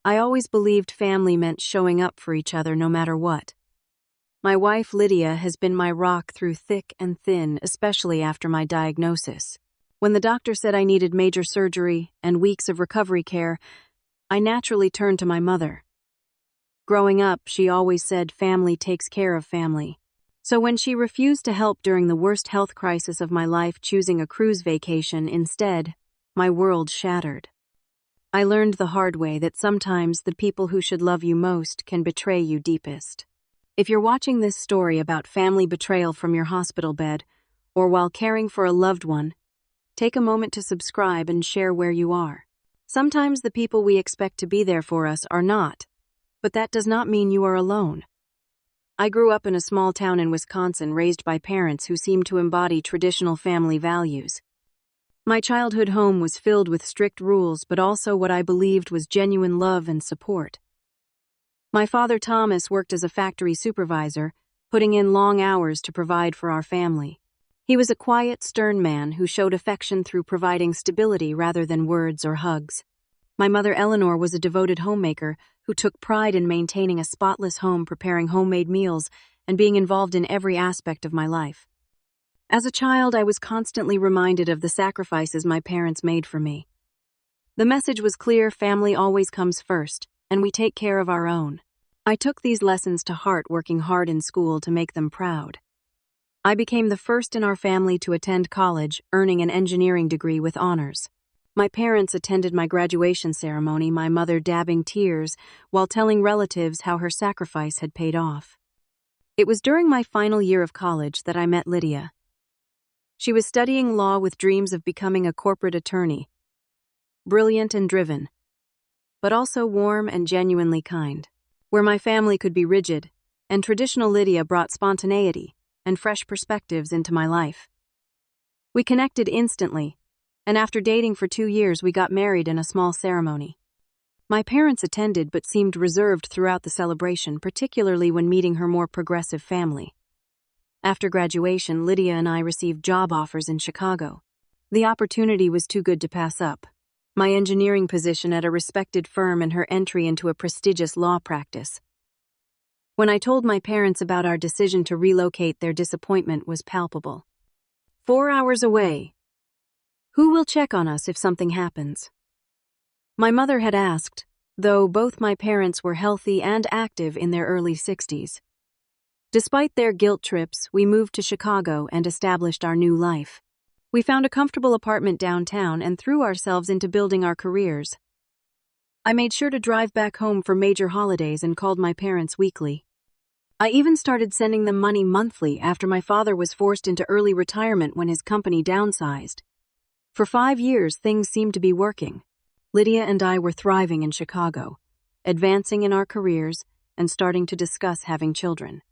I always believed family meant showing up for each other no matter what. My wife, Lydia, has been my rock through thick and thin, especially after my diagnosis. When the doctor said I needed major surgery and weeks of recovery care, I naturally turned to my mother. Growing up, she always said family takes care of family. So when she refused to help during the worst health crisis of my life, choosing a cruise vacation instead, my world shattered. I learned the hard way that sometimes the people who should love you most can betray you deepest. If you're watching this story about family betrayal from your hospital bed, or while caring for a loved one, take a moment to subscribe and share where you are. Sometimes the people we expect to be there for us are not, but that does not mean you are alone. I grew up in a small town in Wisconsin, raised by parents who seemed to embody traditional family values. My childhood home was filled with strict rules, but also what I believed was genuine love and support. My father, Thomas, worked as a factory supervisor, putting in long hours to provide for our family. He was a quiet, stern man who showed affection through providing stability rather than words or hugs. My mother, Eleanor, was a devoted homemaker who took pride in maintaining a spotless home, preparing homemade meals, and being involved in every aspect of my life. As a child, I was constantly reminded of the sacrifices my parents made for me. The message was clear: family always comes first, and we take care of our own. I took these lessons to heart, working hard in school to make them proud. I became the first in our family to attend college, earning an engineering degree with honors. My parents attended my graduation ceremony, my mother dabbing tears while telling relatives how her sacrifice had paid off. It was during my final year of college that I met Lydia. She was studying law with dreams of becoming a corporate attorney. Brilliant and driven, but also warm and genuinely kind. Where my family could be rigid, and traditional Lydia brought spontaneity and fresh perspectives into my life. We connected instantly, and after dating for 2 years, we got married in a small ceremony. My parents attended but seemed reserved throughout the celebration, particularly when meeting her more progressive family. After graduation, Lydia and I received job offers in Chicago. The opportunity was too good to pass up. My engineering position at a respected firm and her entry into a prestigious law practice. When I told my parents about our decision to relocate, their disappointment was palpable. 4 hours away. Who will check on us if something happens? My mother had asked, though both my parents were healthy and active in their early 60s. Despite their guilt trips, we moved to Chicago and established our new life. We found a comfortable apartment downtown and threw ourselves into building our careers. I made sure to drive back home for major holidays and called my parents weekly. I even started sending them money monthly after my father was forced into early retirement when his company downsized. For 5 years, things seemed to be working. Lydia and I were thriving in Chicago, advancing in our careers, and starting to discuss having children.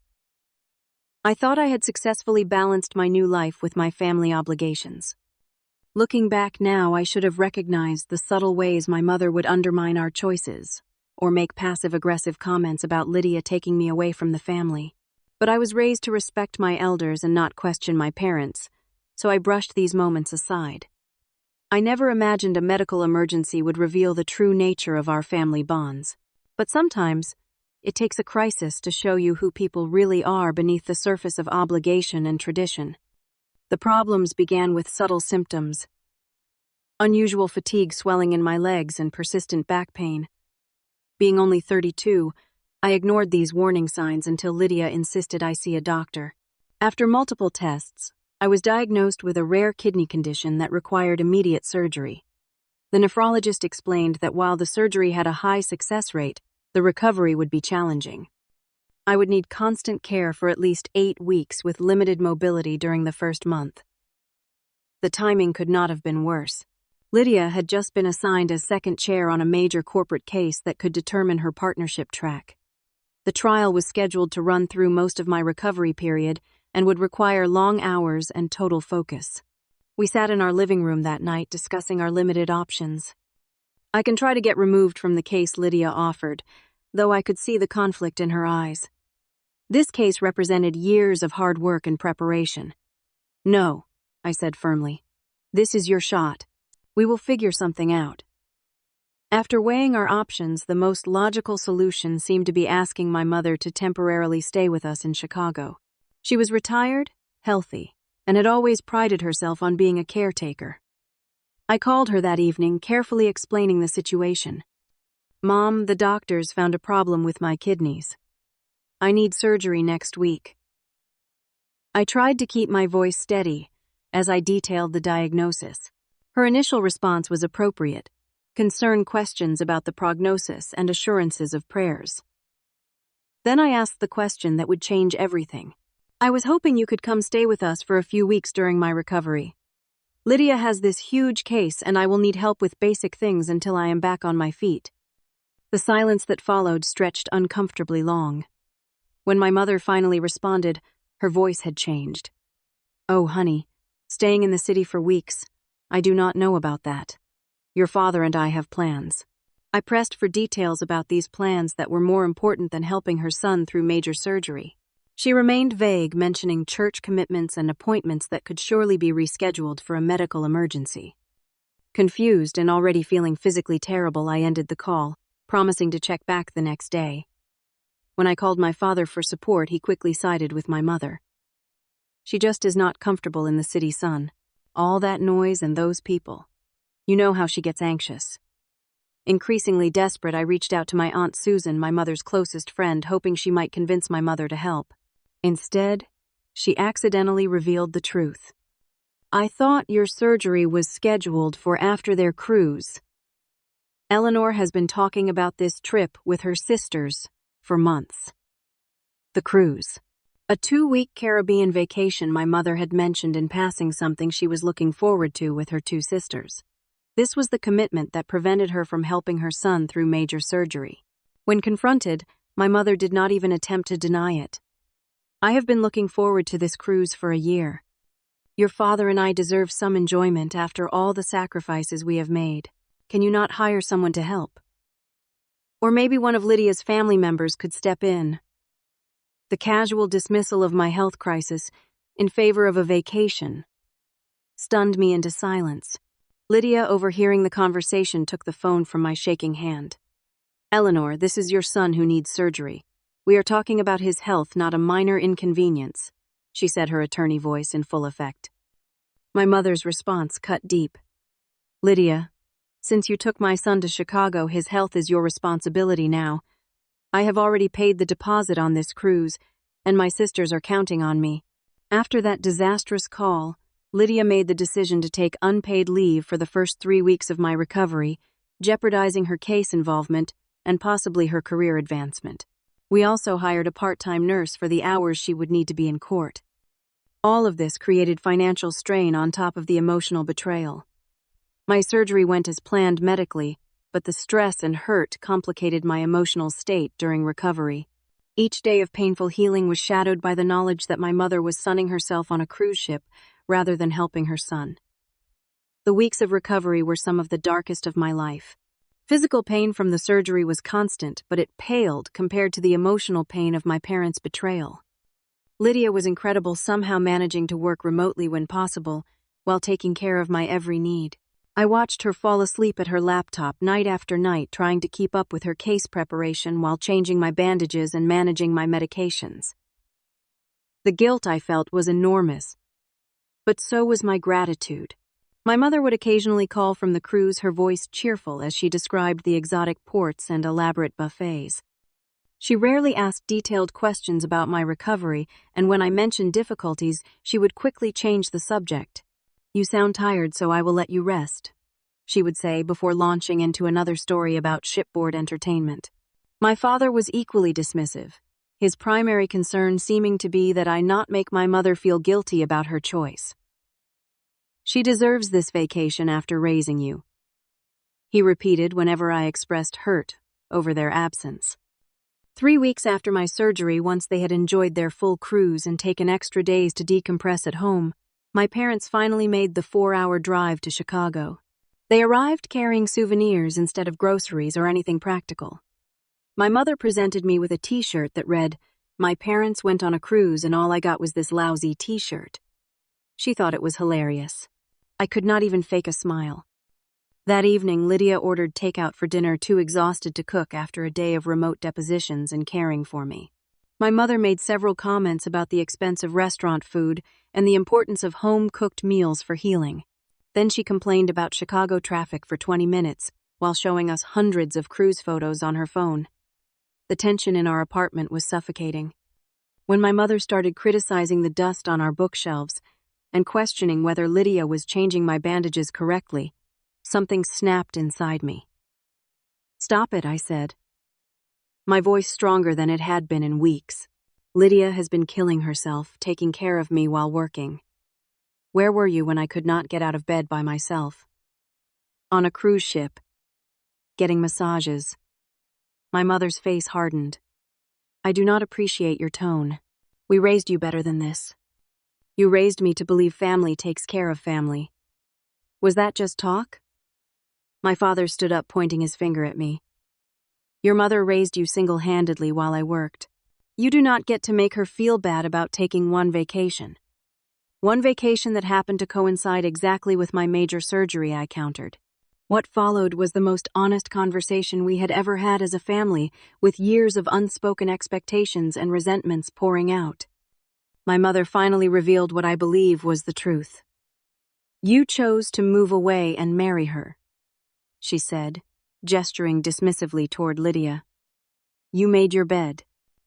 I thought I had successfully balanced my new life with my family obligations. Looking back now, I should have recognized the subtle ways my mother would undermine our choices, or make passive-aggressive comments about Lydia taking me away from the family. But I was raised to respect my elders and not question my parents, so I brushed these moments aside. I never imagined a medical emergency would reveal the true nature of our family bonds. But sometimes, it takes a crisis to show you who people really are beneath the surface of obligation and tradition. The problems began with subtle symptoms: unusual fatigue, swelling in my legs, and persistent back pain. Being only 32, I ignored these warning signs until Lydia insisted I see a doctor. After multiple tests, I was diagnosed with a rare kidney condition that required immediate surgery. The nephrologist explained that while the surgery had a high success rate, the recovery would be challenging. I would need constant care for at least 8 weeks with limited mobility during the first month. The timing could not have been worse. Lydia had just been assigned as second chair on a major corporate case that could determine her partnership track. The trial was scheduled to run through most of my recovery period and would require long hours and total focus. We sat in our living room that night discussing our limited options. I can try to get removed from the case, Lydia offered, though I could see the conflict in her eyes. This case represented years of hard work and preparation. No, I said firmly. This is your shot. We will figure something out. After weighing our options, the most logical solution seemed to be asking my mother to temporarily stay with us in Chicago. She was retired, healthy, and had always prided herself on being a caretaker. I called her that evening, carefully explaining the situation. "Mom, the doctors found a problem with my kidneys. I need surgery next week." I tried to keep my voice steady as I detailed the diagnosis. Her initial response was appropriate, concerned questions about the prognosis and assurances of prayers. Then I asked the question that would change everything. "I was hoping you could come stay with us for a few weeks during my recovery. Lydia has this huge case and I will need help with basic things until I am back on my feet." The silence that followed stretched uncomfortably long. When my mother finally responded, her voice had changed. "Oh, honey, staying in the city for weeks. I do not know about that. Your father and I have plans." I pressed for details about these plans that were more important than helping her son through major surgery. She remained vague, mentioning church commitments and appointments that could surely be rescheduled for a medical emergency. Confused and already feeling physically terrible, I ended the call, promising to check back the next day. When I called my father for support, he quickly sided with my mother. "She just is not comfortable in the city, son. All that noise and those people. You know how she gets anxious." Increasingly desperate, I reached out to my Aunt Susan, my mother's closest friend, hoping she might convince my mother to help. Instead, she accidentally revealed the truth. "I thought your surgery was scheduled for after their cruise. Eleanor has been talking about this trip with her sisters for months." The cruise. A 2-week Caribbean vacation my mother had mentioned in passing, something she was looking forward to with her 2 sisters. This was the commitment that prevented her from helping her son through major surgery. When confronted, my mother did not even attempt to deny it. "I have been looking forward to this cruise for a year. Your father and I deserve some enjoyment after all the sacrifices we have made. Can you not hire someone to help? Or maybe one of Lydia's family members could step in." The casual dismissal of my health crisis in favor of a vacation stunned me into silence. Lydia, overhearing the conversation, took the phone from my shaking hand. "Eleanor, this is your son who needs surgery. We are talking about his health, not a minor inconvenience," she said, her attorney voice in full effect. My mother's response cut deep. "Lydia, since you took my son to Chicago, his health is your responsibility now. I have already paid the deposit on this cruise, and my sisters are counting on me." After that disastrous call, Lydia made the decision to take unpaid leave for the first 3 weeks of my recovery, jeopardizing her case involvement and possibly her career advancement. We also hired a part-time nurse for the hours she would need to be in court. All of this created financial strain on top of the emotional betrayal. My surgery went as planned medically, but the stress and hurt complicated my emotional state during recovery. Each day of painful healing was shadowed by the knowledge that my mother was sunning herself on a cruise ship rather than helping her son. The weeks of recovery were some of the darkest of my life. Physical pain from the surgery was constant, but it paled compared to the emotional pain of my parents' betrayal. Lydia was incredible, somehow managing to work remotely when possible, while taking care of my every need. I watched her fall asleep at her laptop night after night, trying to keep up with her case preparation while changing my bandages and managing my medications. The guilt I felt was enormous, but so was my gratitude. My mother would occasionally call from the cruise, her voice cheerful as she described the exotic ports and elaborate buffets. She rarely asked detailed questions about my recovery, and when I mentioned difficulties, she would quickly change the subject. "You sound tired, so I will let you rest," she would say before launching into another story about shipboard entertainment. My father was equally dismissive, his primary concern seeming to be that I not make my mother feel guilty about her choice. "She deserves this vacation after raising you," he repeated whenever I expressed hurt over their absence. 3 weeks after my surgery, once they had enjoyed their full cruise and taken extra days to decompress at home, my parents finally made the 4-hour drive to Chicago. They arrived carrying souvenirs instead of groceries or anything practical. My mother presented me with a t-shirt that read, "My parents went on a cruise and all I got was this lousy t-shirt." She thought it was hilarious. I could not even fake a smile. That evening, Lydia ordered takeout for dinner, too exhausted to cook after a day of remote depositions and caring for me. My mother made several comments about the expense of restaurant food and the importance of home-cooked meals for healing. Then she complained about Chicago traffic for 20 minutes while showing us hundreds of cruise photos on her phone. The tension in our apartment was suffocating. When my mother started criticizing the dust on our bookshelves and questioning whether Lydia was changing my bandages correctly, something snapped inside me. "Stop it," I said, my voice stronger than it had been in weeks. "Lydia has been killing herself, taking care of me while working. Where were you when I could not get out of bed by myself?" "On a cruise ship, getting massages." My mother's face hardened. "I do not appreciate your tone. We raised you better than this. You raised me to believe family takes care of family. Was that just talk?" My father stood up, pointing his finger at me. "Your mother raised you single-handedly while I worked. You do not get to make her feel bad about taking one vacation." "One vacation that happened to coincide exactly with my major surgery," I countered. What followed was the most honest conversation we had ever had as a family, with years of unspoken expectations and resentments pouring out. My mother finally revealed what I believe was the truth. "You chose to move away and marry her," she said, gesturing dismissively toward Lydia. "You made your bed.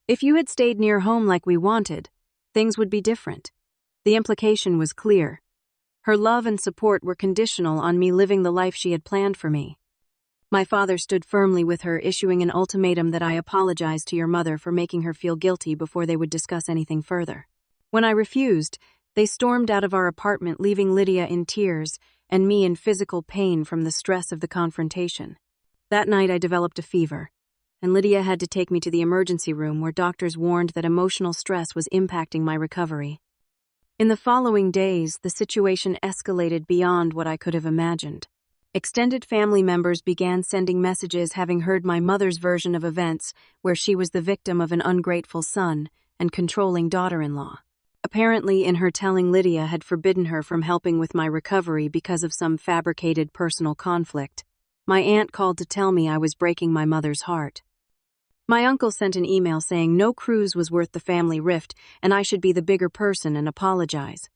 If you had stayed near home like we wanted, things would be different." The implication was clear. Her love and support were conditional on me living the life she had planned for me. My father stood firmly with her, issuing an ultimatum that I apologized to your mother for making her feel guilty before they would discuss anything further. When I refused, they stormed out of our apartment, leaving Lydia in tears and me in physical pain from the stress of the confrontation. That night I developed a fever, and Lydia had to take me to the emergency room where doctors warned that emotional stress was impacting my recovery. In the following days, the situation escalated beyond what I could have imagined. Extended family members began sending messages having heard my mother's version of events, where she was the victim of an ungrateful son and controlling daughter-in-law. Apparently, in her telling, Lydia had forbidden her from helping with my recovery because of some fabricated personal conflict. My aunt called to tell me I was breaking my mother's heart. My uncle sent an email saying no cruise was worth the family rift and I should be the bigger person and apologize.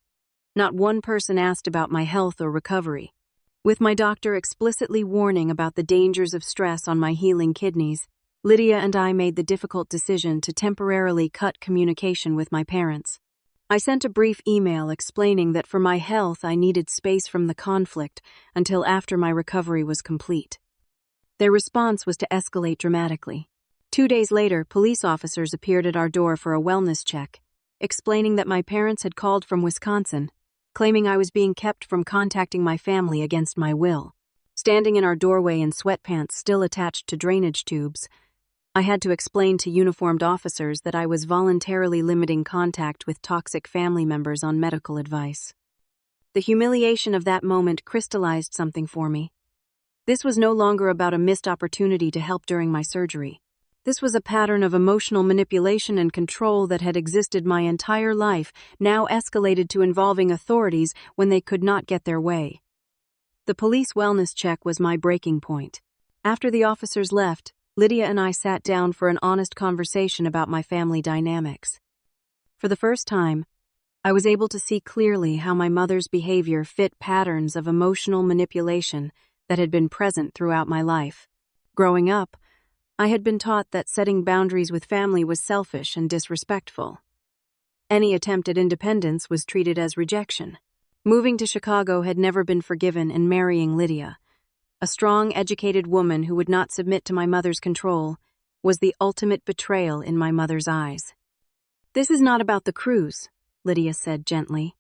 Not one person asked about my health or recovery. With my doctor explicitly warning about the dangers of stress on my healing kidneys, Lydia and I made the difficult decision to temporarily cut communication with my parents. I sent a brief email explaining that for my health I needed space from the conflict until after my recovery was complete. Their response was to escalate dramatically. 2 days later, police officers appeared at our door for a wellness check, explaining that my parents had called from Wisconsin, claiming I was being kept from contacting my family against my will. Standing in our doorway in sweatpants still attached to drainage tubes, I had to explain to uniformed officers that I was voluntarily limiting contact with toxic family members on medical advice. The humiliation of that moment crystallized something for me. This was no longer about a missed opportunity to help during my surgery. This was a pattern of emotional manipulation and control that had existed my entire life, now escalated to involving authorities when they could not get their way. The police wellness check was my breaking point. After the officers left, Lydia and I sat down for an honest conversation about my family dynamics. For the first time, I was able to see clearly how my mother's behavior fit patterns of emotional manipulation that had been present throughout my life. Growing up, I had been taught that setting boundaries with family was selfish and disrespectful. Any attempt at independence was treated as rejection. Moving to Chicago had never been forgiven, and marrying Lydia, a strong, educated woman who would not submit to my mother's control, was the ultimate betrayal in my mother's eyes. "This is not about the cruise," Lydia said gently.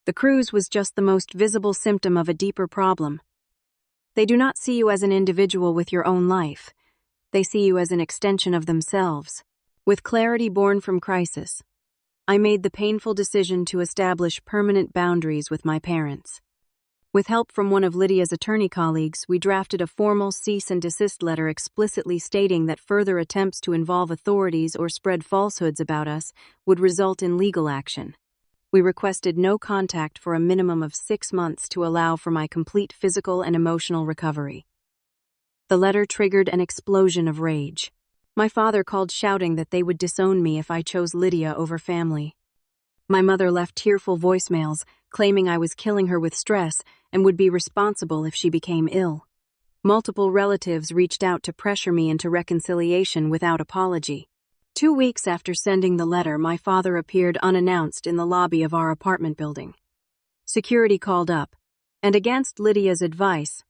"The cruise was just the most visible symptom of a deeper problem. They do not see you as an individual with your own life. They see you as an extension of themselves." With clarity born from crisis, I made the painful decision to establish permanent boundaries with my parents. With help from one of Lydia's attorney colleagues, we drafted a formal cease and desist letter explicitly stating that further attempts to involve authorities or spread falsehoods about us would result in legal action. We requested no contact for a minimum of 6 months to allow for my complete physical and emotional recovery. The letter triggered an explosion of rage. My father called, shouting that they would disown me if I chose Lydia over family. My mother left tearful voicemails, claiming I was killing her with stress and would be responsible if she became ill. Multiple relatives reached out to pressure me into reconciliation without apology. 2 weeks after sending the letter, my father appeared unannounced in the lobby of our apartment building. Security called up, and against Lydia's advice,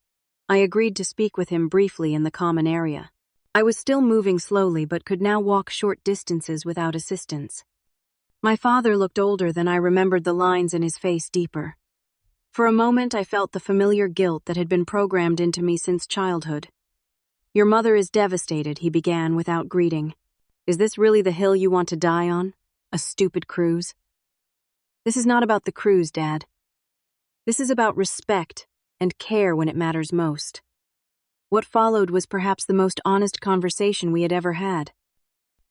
I agreed to speak with him briefly in the common area. I was still moving slowly but could now walk short distances without assistance. My father looked older than I remembered, the lines in his face deeper. For a moment I felt the familiar guilt that had been programmed into me since childhood. "Your mother is devastated," he began without greeting. "Is this really the hill you want to die on? A stupid cruise?" "This is not about the cruise, Dad. This is about respect and care when it matters most." What followed was perhaps the most honest conversation we had ever had.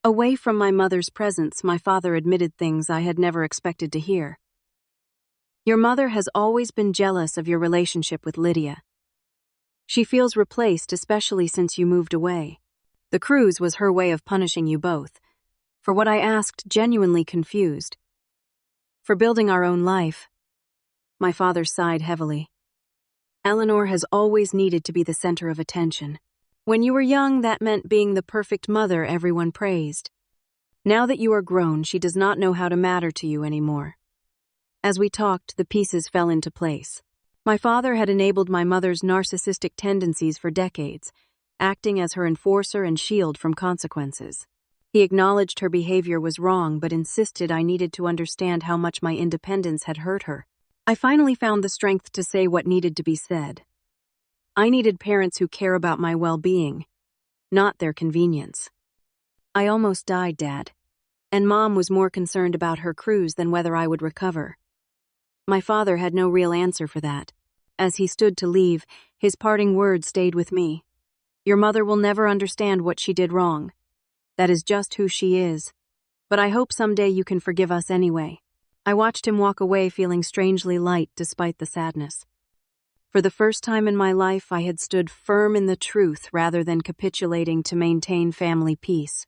Away from my mother's presence, my father admitted things I had never expected to hear. "Your mother has always been jealous of your relationship with Lydia. She feels replaced, especially since you moved away. The cruise was her way of punishing you both. For what I asked, genuinely confused. For building our own life." My father sighed heavily. "Eleanor has always needed to be the center of attention. When you were young, that meant being the perfect mother everyone praised. Now that you are grown, she does not know how to matter to you anymore." As we talked, the pieces fell into place. My father had enabled my mother's narcissistic tendencies for decades, acting as her enforcer and shield from consequences. He acknowledged her behavior was wrong, but insisted I needed to understand how much my independence had hurt her. I finally found the strength to say what needed to be said. I needed parents who care about my well-being, not their convenience. "I almost died, Dad, and Mom was more concerned about her cruise than whether I would recover." My father had no real answer for that. As he stood to leave, his parting words stayed with me. "Your mother will never understand what she did wrong. That is just who she is. But I hope someday you can forgive us anyway." I watched him walk away, feeling strangely light despite the sadness. For the first time in my life, I had stood firm in the truth rather than capitulating to maintain family peace.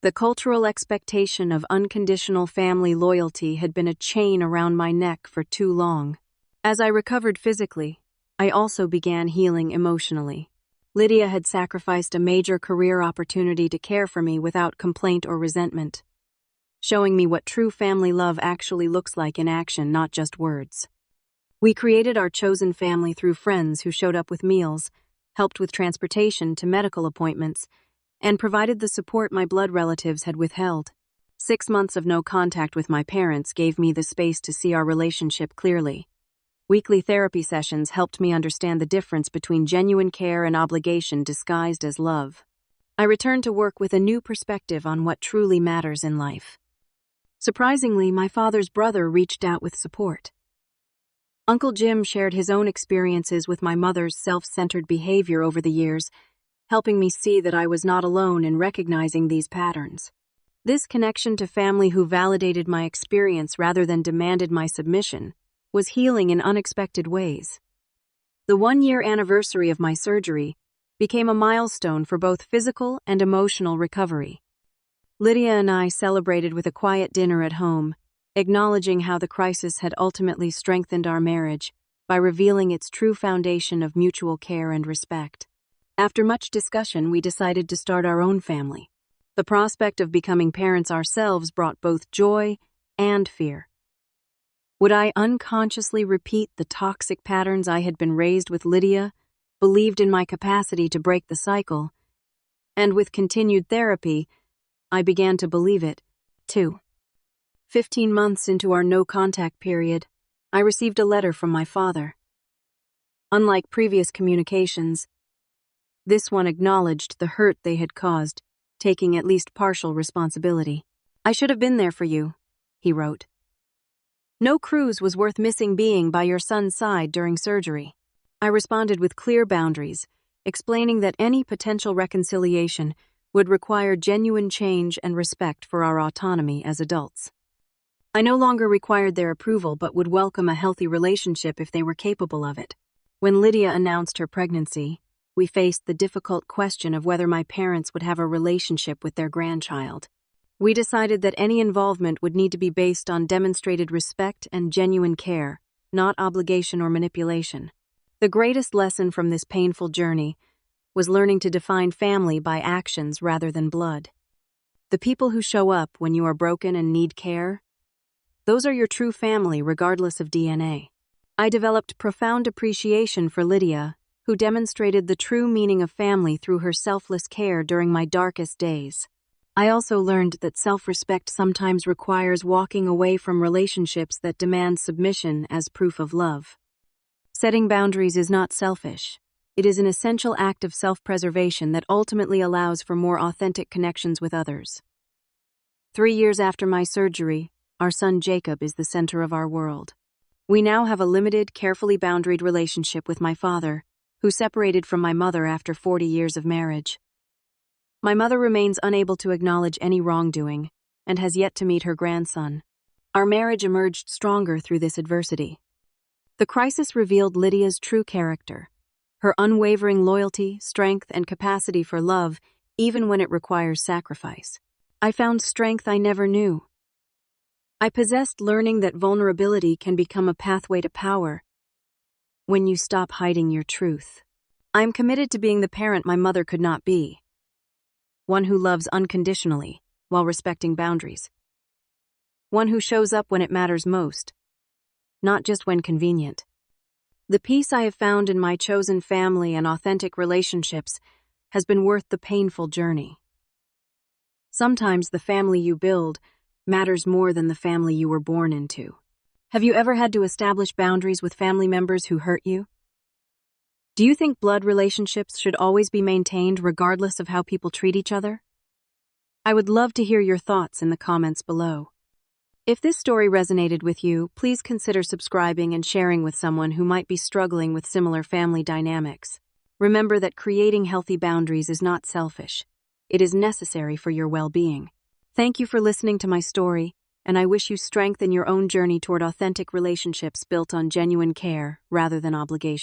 The cultural expectation of unconditional family loyalty had been a chain around my neck for too long. As I recovered physically, I also began healing emotionally. Lydia had sacrificed a major career opportunity to care for me without complaint or resentment, showing me what true family love actually looks like in action, not just words. We created our chosen family through friends who showed up with meals, helped with transportation to medical appointments, and provided the support my blood relatives had withheld. 6 months of no contact with my parents gave me the space to see our relationship clearly. Weekly therapy sessions helped me understand the difference between genuine care and obligation disguised as love. I returned to work with a new perspective on what truly matters in life. Surprisingly, my father's brother reached out with support. Uncle Jim shared his own experiences with my mother's self-centered behavior over the years, helping me see that I was not alone in recognizing these patterns. This connection to family who validated my experience rather than demanded my submission was healing in unexpected ways. The 1-year anniversary of my surgery became a milestone for both physical and emotional recovery. Lydia and I celebrated with a quiet dinner at home, acknowledging how the crisis had ultimately strengthened our marriage by revealing its true foundation of mutual care and respect. After much discussion, we decided to start our own family. The prospect of becoming parents ourselves brought both joy and fear. Would I unconsciously repeat the toxic patterns I had been raised with Lydia, believed in my capacity to break the cycle? And with continued therapy, I began to believe it, too. 15 months into our no-contact period, I received a letter from my father. Unlike previous communications, this one acknowledged the hurt they had caused, taking at least partial responsibility. "I should have been there for you," he wrote. "No cruise was worth missing being by your son's side during surgery." I responded with clear boundaries, explaining that any potential reconciliation would require genuine change and respect for our autonomy as adults. I no longer required their approval but would welcome a healthy relationship if they were capable of it. When Lydia announced her pregnancy, we faced the difficult question of whether my parents would have a relationship with their grandchild. We decided that any involvement would need to be based on demonstrated respect and genuine care, not obligation or manipulation. The greatest lesson from this painful journey was learning to define family by actions rather than blood. The people who show up when you are broken and need care, those are your true family regardless of DNA. I developed profound appreciation for Lydia, who demonstrated the true meaning of family through her selfless care during my darkest days. I also learned that self-respect sometimes requires walking away from relationships that demand submission as proof of love. Setting boundaries is not selfish. It is an essential act of self-preservation that ultimately allows for more authentic connections with others. 3 years after my surgery, our son Jacob is the center of our world. We now have a limited, carefully boundaried relationship with my father, who separated from my mother after 40 years of marriage. My mother remains unable to acknowledge any wrongdoing and has yet to meet her grandson. Our marriage emerged stronger through this adversity. The crisis revealed Lydia's true character, her unwavering loyalty, strength, and capacity for love, even when it requires sacrifice. I found strength I never knew. I possessed learning that vulnerability can become a pathway to power when you stop hiding your truth. I am committed to being the parent my mother could not be. One who loves unconditionally while respecting boundaries. One who shows up when it matters most, not just when convenient. The peace I have found in my chosen family and authentic relationships has been worth the painful journey. Sometimes the family you build matters more than the family you were born into. Have you ever had to establish boundaries with family members who hurt you? Do you think blood relationships should always be maintained regardless of how people treat each other? I would love to hear your thoughts in the comments below. If this story resonated with you, please consider subscribing and sharing with someone who might be struggling with similar family dynamics. Remember that creating healthy boundaries is not selfish. It is necessary for your well-being. Thank you for listening to my story, and I wish you strength in your own journey toward authentic relationships built on genuine care rather than obligation.